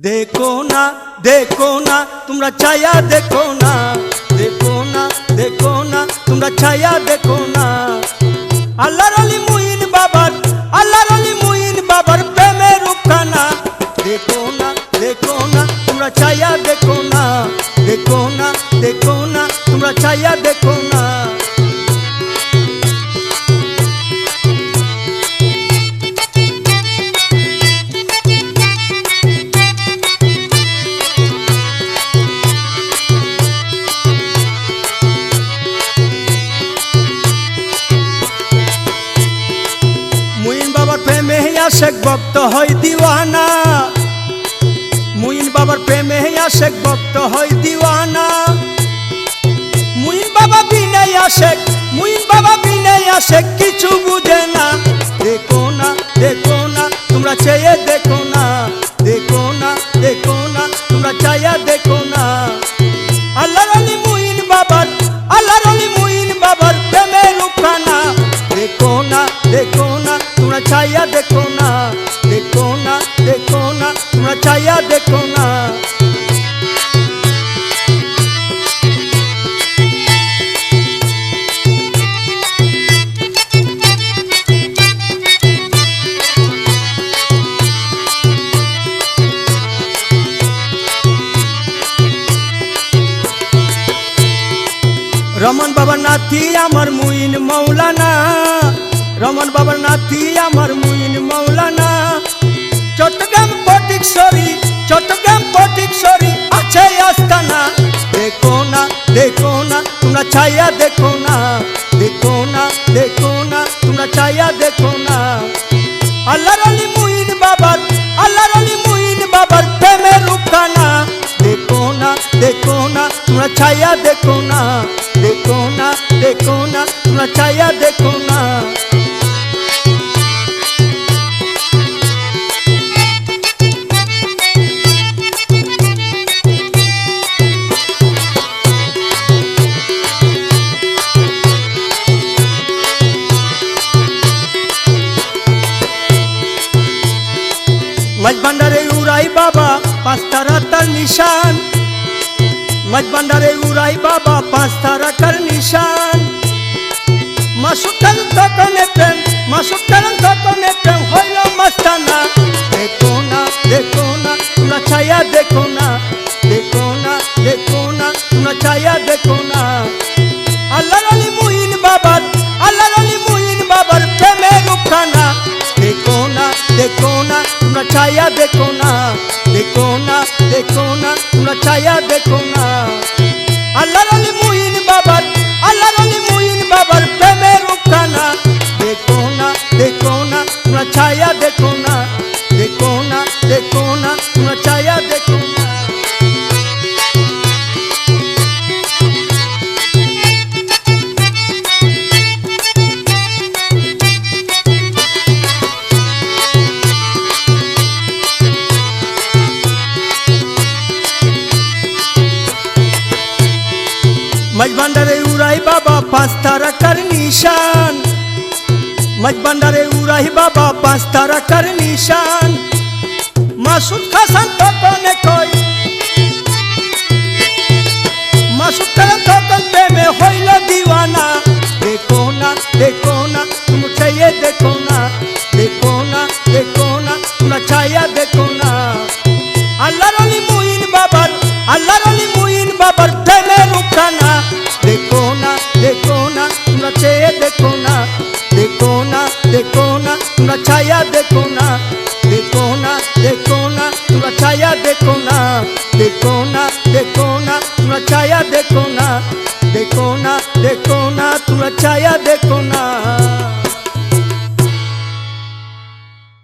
देखो ना तुमरा छाया देखो ना, देखो ना तुमरा छाया देखो ना। আল্লাহর আলী মুইন বাবার, আল্লাহর আলী মুইন বাবার প্রেমের রূপখানা। দেখো না তোমরা ছায়া দেখো না, দেখো না তোমরা ছায়া দেখো না। প্রেমে আশেক ভক্ত হয় দিওয়ানা, মুইন বাবার প্রেমে আশেক ভক্ত হয় দিওয়ানা। মুইন বাবা বিনয় আশেক, মুইন বাবা বিনয় আশেক কিছু বুঝে না। দেখো না তোমরা চেয়ে দেখো না, দেখো না তোমরা চাইয়া দেখো না। আল্লাহর আলী মুইন বাবার, আল্লাহর আলী মুইন বাবার প্রেমের রূপখানা। দেখো না তোমরা ছায়া দেখো না, দেখো না তোমরা ছায়া দেখো না। রমন বাবার নাতি আমার মুইন মৌলানা, রমন বাবার নাতি আমার মুইন মৌলানা। চট্টগ্রাম ফটিকছড়ি আছে আস্তানা। দেখো না তোমরা ছায়া দেখো না, দেখো না তোমরা ছায়া দেখো না। আল্লাহর আলী মুইন বাবার, আল্লাহর আলী মুইন বাবার প্রেমের রূপখানা। দেখো না তোমরা ছায়া দেখো না, দেখো না তোমরা ছায়া দেখো না। মাঝভান্ডারে উড়াই বাবা পাঁচ তারাটার নিশান, মাঝভান্ডারে উড়াই বাবা পাঁচ তারাটার নিশান। মাসুদ কারণ তখনে প্রেম, মাসুদ কারণ তখনে প্রেম হইল মাস্তানা। দেখো না তোমরা ছায়া দেখো না, দেখো না তোমরা ছায়া দেখো না। আল্লাহর আলী মুইন বাবার, আল্লাহর আলী মুইন বাবার প্রেমের রূপখানা। দেখো না তোমরা ছায়া দেখো না, দেখো না তোমরা ছায়া দেখো না। আল্লাহর আলী মুইন বাবার, আল্লাহর আলী মুইন বাবার প্রেমের রূপখানা। দেখো না তোমরা ছায়া দেখো না, দেখো না তোমরা ছায়া দেখো না। মাঝভান্ডারে উড়াই বাবা পাঁচ তারাটার নিশান, মাঝভান্ডারে উড়াই বাবা পাঁচ তারাটার নিশান। মাসুদ হাসান তখনে কই, মাসুদ খান তখন প্রেমে হইল দিওয়ানা। দেখো না তোমরা ছায়া দেখো না, দেখো না তোমরা ছায়া দেখো না। আল্লাহর আলী মুইন বাবার, আল্লাহর আলী মুইন বাবার প্রেমের রূপখানা। দেখো না তোমরা চেয়ে দেখো না, দেখো না তোমরা ছায়া দেখো না। দেখো না তোমরা ছায়া দেখো না, দেখো না তোমরা ছায়া দেখো না। দেখো না তোমরা ছায়া দেখো না।